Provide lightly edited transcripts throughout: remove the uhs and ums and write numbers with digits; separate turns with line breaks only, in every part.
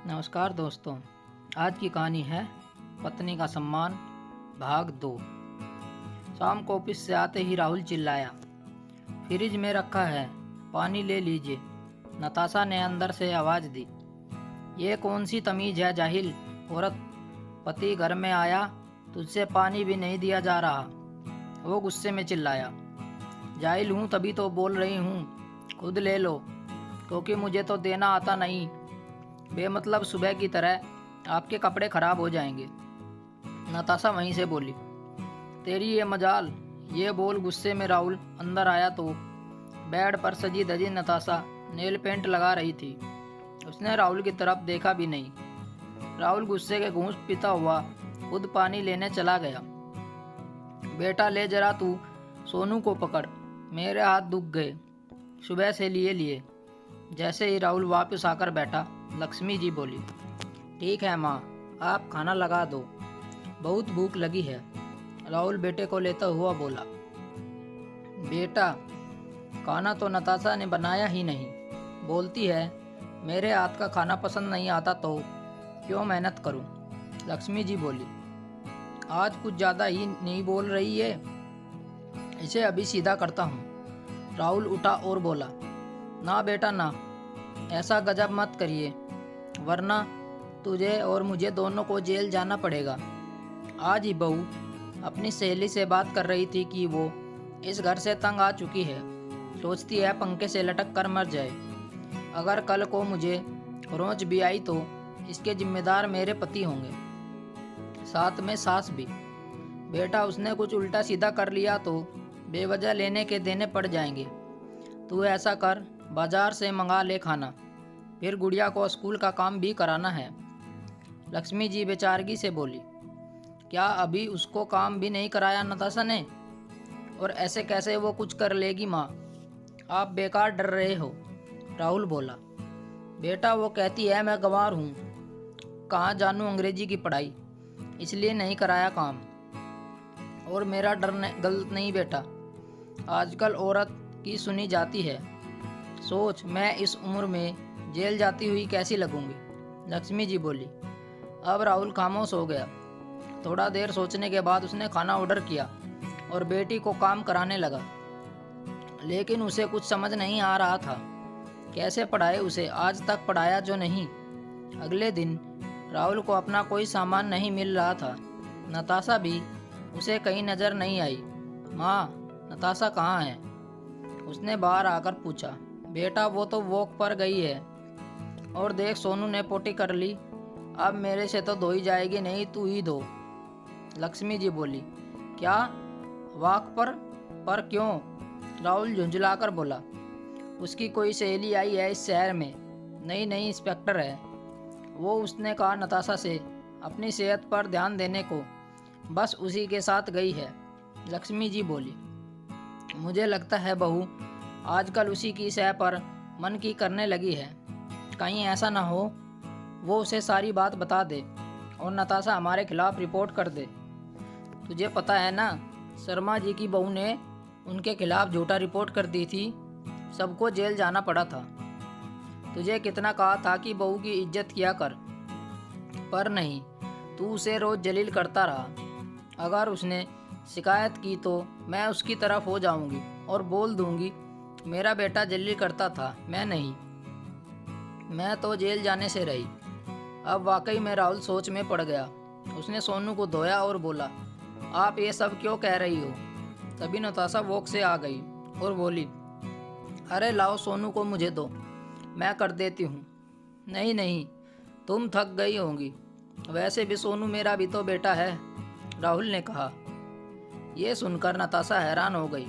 नमस्कार दोस्तों, आज की कहानी है पत्नी का सम्मान भाग 2। शाम को ऑफिस से आते ही राहुल चिल्लाया, फ्रिज में रखा है, पानी ले लीजिए। नताशा ने अंदर से आवाज़ दी, ये कौन सी तमीज़ है जाहिल औरत, पति घर में आया तुझसे पानी भी नहीं दिया जा रहा। वो गुस्से में चिल्लाया, जाहिल हूँ तभी तो बोल रही हूँ, खुद ले लो, क्योंकि मुझे तो देना आता नहीं। बेमतलब सुबह की तरह आपके कपड़े खराब हो जाएंगे। नताशा वहीं से बोली, तेरी ये मजाल। ये बोल गुस्से में राहुल अंदर आया तो बेड पर सजी धजी नताशा नेल पेंट लगा रही थी। उसने राहुल की तरफ देखा भी नहीं। राहुल गुस्से के घूंस पीता हुआ खुद पानी लेने चला गया। बेटा ले जरा तू सोनू को पकड़, मेरे हाथ दुख गए सुबह से लिए लिए। जैसे ही राहुल वापस आकर बैठा, लक्ष्मी जी बोली, ठीक है माँ, आप खाना लगा दो, बहुत भूख लगी है। राहुल बेटे को लेता हुआ बोला, बेटा खाना तो नताशा ने बनाया ही नहीं, बोलती है मेरे हाथ का खाना पसंद नहीं आता तो क्यों मेहनत करूं। लक्ष्मी जी बोली, आज कुछ ज़्यादा ही नहीं बोल रही है, इसे अभी सीधा करता हूँ। राहुल उठा और बोला, ना बेटा ना, ऐसा गजब मत करिए, वरना तुझे और मुझे दोनों को जेल जाना पड़ेगा। आज ही बहू अपनी सहेली से बात कर रही थी कि वो इस घर से तंग आ चुकी है, सोचती है पंखे से लटक कर मर जाए। अगर कल को मुझे रोज भी आई तो इसके जिम्मेदार मेरे पति होंगे, साथ में सास भी। बेटा उसने कुछ उल्टा सीधा कर लिया तो बेवजह लेने के देने पड़ जाएंगे। तू ऐसा कर, बाजार से मंगा ले खाना, फिर गुड़िया को स्कूल का काम भी कराना है। लक्ष्मी जी बेचारगी से बोली, क्या अभी उसको काम भी नहीं कराया नताशा ने? और ऐसे कैसे वो कुछ कर लेगी माँ, आप बेकार डर रहे हो। राहुल बोला, बेटा वो कहती है मैं गंवार हूँ, कहाँ जानूँ अंग्रेजी की पढ़ाई, इसलिए नहीं कराया काम। और मेरा डर गलत नहीं बेटा, आजकल औरत की सुनी जाती है। सोच मैं इस उम्र में जेल जाती हुई कैसी लगूंगी। लक्ष्मी जी बोली। अब राहुल खामोश हो गया। थोड़ा देर सोचने के बाद उसने खाना ऑर्डर किया और बेटी को काम कराने लगा, लेकिन उसे कुछ समझ नहीं आ रहा था, कैसे पढ़ाए उसे, आज तक पढ़ाया जो नहीं। अगले दिन राहुल को अपना कोई सामान नहीं मिल रहा था। नताशा भी उसे कहीं नज़र नहीं आई। माँ, नताशा कहाँ है? उसने बाहर आकर पूछा। बेटा वो तो वॉक पर गई है, और देख सोनू ने पोटी कर ली, अब मेरे से तो धोई जाएगी नहीं, तू ही धो। लक्ष्मी जी बोली, क्या वॉक पर क्यों? राहुल झुंझलाकर बोला, उसकी कोई सहेली आई है इस शहर में, नई इंस्पेक्टर है वो, उसने कहा नताशा से अपनी सेहत पर ध्यान देने को, बस उसी के साथ गई है। लक्ष्मी जी बोली, मुझे लगता है बहू आजकल उसी की सह पर मन की करने लगी है, कहीं ऐसा ना हो वो उसे सारी बात बता दे और नताशा हमारे खिलाफ रिपोर्ट कर दे। तुझे पता है ना, शर्मा जी की बहू ने उनके खिलाफ झूठा रिपोर्ट कर दी थी, सबको जेल जाना पड़ा था। तुझे कितना कहा था कि बहू की इज्जत किया कर, पर नहीं, तू उसे रोज जलील करता रहा। अगर उसने शिकायत की तो मैं उसकी तरफ हो जाऊंगी और बोल दूंगी मेरा बेटा जलील करता था, मैं नहीं। मैं तो जेल जाने से रही। अब वाकई में राहुल सोच में पड़ गया। उसने सोनू को धोया और बोला, आप ये सब क्यों कह रही हो? तभी नताशा वॉक से आ गई और बोली, अरे लाओ सोनू को मुझे दो, मैं कर देती हूँ। नहीं, तुम थक गई होंगी, वैसे भी सोनू मेरा भी तो बेटा है, राहुल ने कहा। यह सुनकर नताशा हैरान हो गई।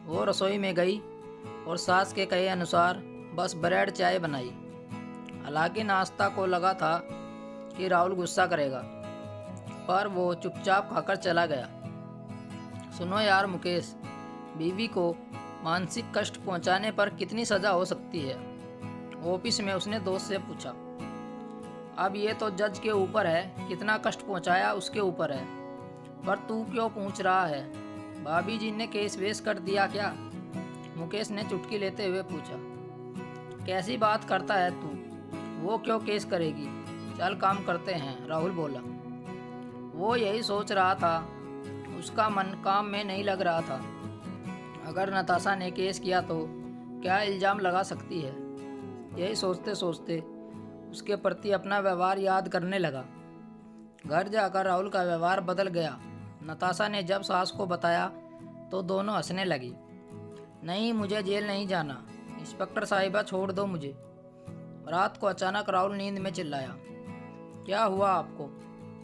वो रसोई में गई और सास के कहे अनुसार बस ब्रेड चाय बनाई। हालांकि नाश्ता को लगा था कि राहुल गुस्सा करेगा, पर वो चुपचाप खाकर चला गया। सुनो यार मुकेश, बीवी को मानसिक कष्ट पहुंचाने पर कितनी सज़ा हो सकती है? ऑफिस में उसने दोस्त से पूछा। अब ये तो जज के ऊपर है, कितना कष्ट पहुंचाया उसके ऊपर है, पर तू क्यों पूछ रहा है? भाभी जी ने केस वेस कर दिया क्या? मुकेश ने चुटकी लेते हुए पूछा। कैसी बात करता है तू? वो क्यों केस करेगी, चल काम करते हैं, राहुल बोला। वो यही सोच रहा था, उसका मन काम में नहीं लग रहा था। अगर नताशा ने केस किया तो क्या इल्ज़ाम लगा सकती है, यही सोचते सोचते उसके प्रति अपना व्यवहार याद करने लगा। घर जाकर राहुल का व्यवहार बदल गया। नताशा ने जब सास को बताया तो दोनों हंसने लगी। नहीं, मुझे जेल नहीं जाना, इंस्पेक्टर साहिबा छोड़ दो मुझे। रात को अचानक राहुल नींद में चिल्लाया। क्या हुआ आपको?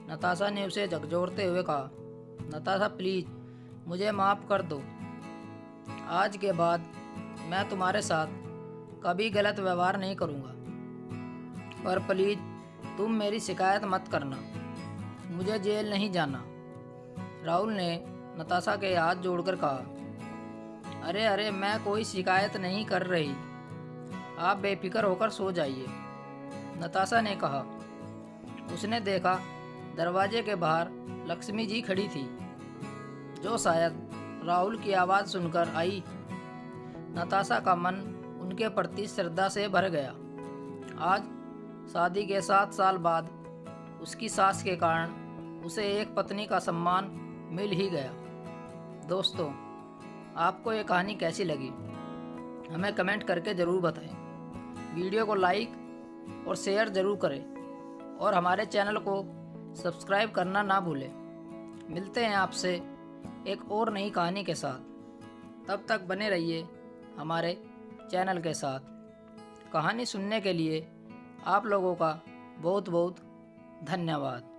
नताशा ने उसे झकझोरते हुए कहा। नताशा प्लीज़ मुझे माफ़ कर दो, आज के बाद मैं तुम्हारे साथ कभी गलत व्यवहार नहीं करूँगा, पर प्लीज़ तुम मेरी शिकायत मत करना, मुझे जेल नहीं जाना। राहुल ने नताशा के हाथ जोड़कर कहा। अरे अरे, मैं कोई शिकायत नहीं कर रही, आप बेफिक्र होकर सो जाइए, नताशा ने कहा। उसने देखा दरवाजे के बाहर लक्ष्मी जी खड़ी थी, जो शायद राहुल की आवाज़ सुनकर आई। नताशा का मन उनके प्रति श्रद्धा से भर गया। आज शादी के 7 साल बाद उसकी सास के कारण उसे एक पत्नी का सम्मान मिल ही गया। दोस्तों, आपको ये कहानी कैसी लगी हमें कमेंट करके ज़रूर बताएं। वीडियो को लाइक और शेयर ज़रूर करें और हमारे चैनल को सब्सक्राइब करना ना भूलें। मिलते हैं आपसे एक और नई कहानी के साथ। तब तक बने रहिए हमारे चैनल के साथ। कहानी सुनने के लिए आप लोगों का बहुत बहुत धन्यवाद।